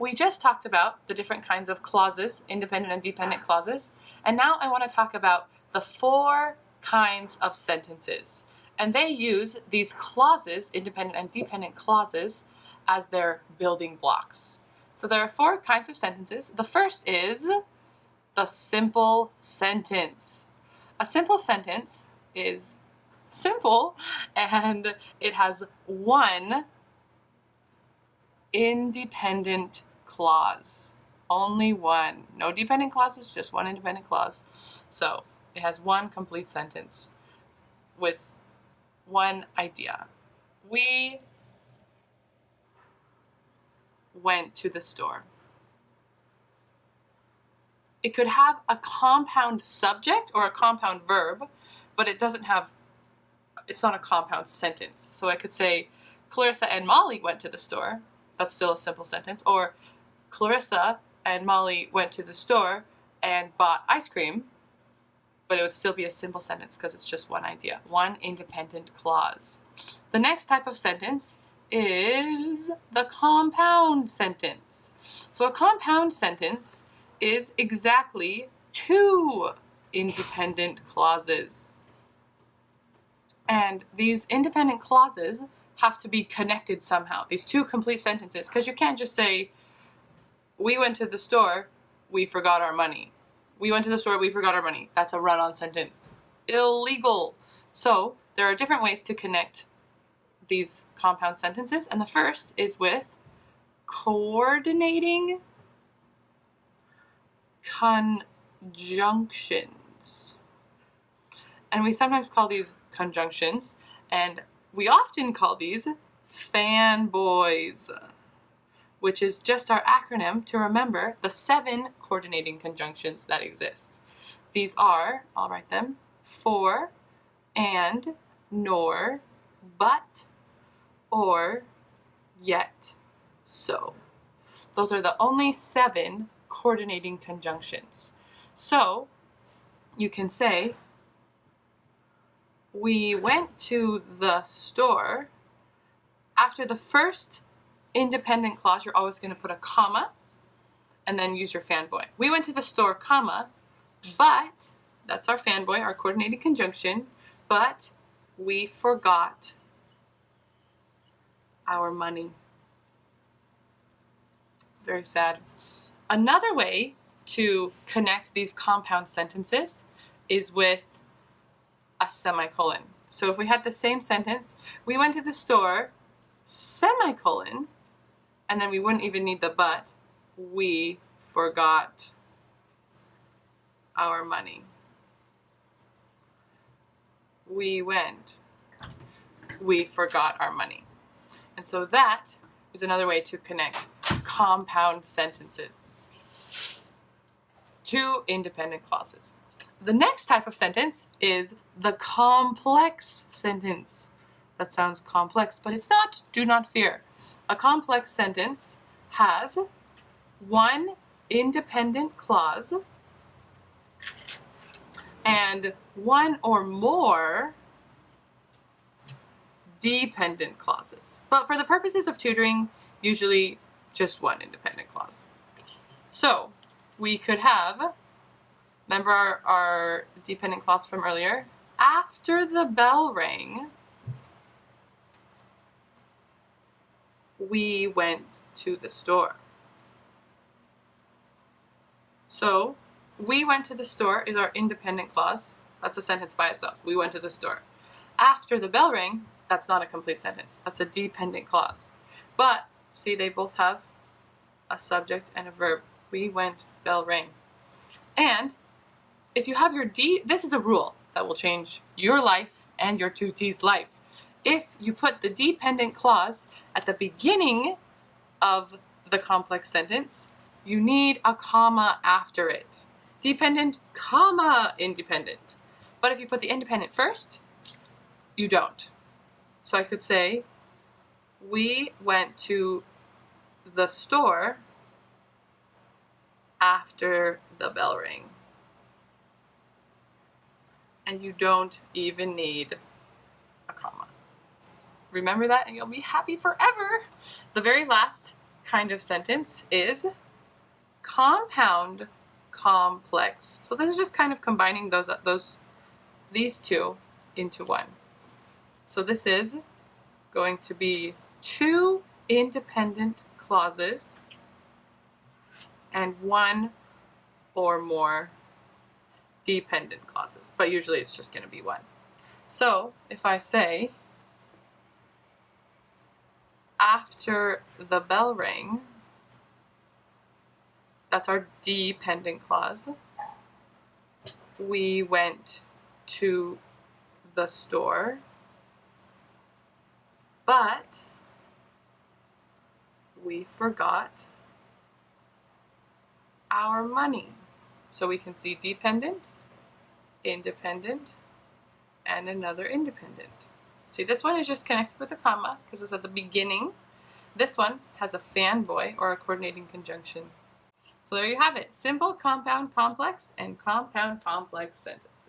we just talked about the different kinds of clauses, independent and dependent clauses, and now I want to talk about the 4 kinds of sentences. And they use these clauses, independent and dependent clauses, as their building blocks. So there are 4 kinds of sentences. The first is the simple sentence. A simple sentence is simple and it has one independent clause. Only one. No dependent clauses, just one independent clause. So it has one complete sentence with one idea. We went to the store. It could have a compound subject or a compound verb, but it's not a compound sentence. So I could say, Clarissa and Molly went to the store. That's still a simple sentence. Or Clarissa and Molly went to the store and bought ice cream, but it would still be a simple sentence because it's just one idea, one independent clause. The next type of sentence is the compound sentence. So a compound sentence is exactly 2 independent clauses. And these independent clauses have to be connected somehow, these 2 complete sentences, because you can't just say, we went to the store, we forgot our money. We went to the store, we forgot our money. That's a run-on sentence. Illegal. So there are different ways to connect these compound sentences, and the first is with coordinating conjunctions. And we sometimes call these conjunctions, and we often call these fanboys, which is just our acronym to remember the 7 coordinating conjunctions that exist. These are, I'll write them, for, and, nor, but, or, yet, so. Those are the only 7 coordinating conjunctions. So you can say, we went to the store. After the first independent clause, you're always going to put a comma and then use your fanboy. We went to the store, comma, but, that's our fanboy, our coordinating conjunction, but we forgot our money. Very sad. Another way to connect these compound sentences is with a semicolon. So if we had the same sentence, we went to the store, semicolon, and then we wouldn't even need the but, we forgot our money. We went, we forgot our money. And so that is another way to connect compound sentences. 2 independent clauses. The next type of sentence is the complex sentence. That sounds complex, but it's not. Do not fear. A complex sentence has one independent clause and one or more dependent clauses. But for the purposes of tutoring, usually just one independent clause. So we could have, remember our dependent clause from earlier? After the bell rang, we went to the store. So we went to the store is our independent clause. That's a sentence by itself. We went to the store. After the bell rang, that's not a complete sentence. That's a dependent clause. But see, they both have a subject and a verb. We went, bell rang. And if you have your this is a rule that will change your life and your tutee's life. If you put the dependent clause at the beginning of the complex sentence, you need a comma after it. Dependent, comma, independent. But if you put the independent first, you don't. So I could say, we went to the store after the bell rang. And you don't even need a comma. Remember that and you'll be happy forever. The very last kind of sentence is compound complex. So this is just kind of combining these two into one. So this is going to be two independent clauses and one or more dependent clauses, but usually it's just going to be one. So if I say, after the bell rang, that's our dependent clause. We went to the store, but we forgot our money. So we can see dependent, independent, and another independent. See, this one is just connected with a comma because it's at the beginning. This one has a fanboy or a coordinating conjunction. So there you have it. Simple, compound, complex, and compound complex sentence.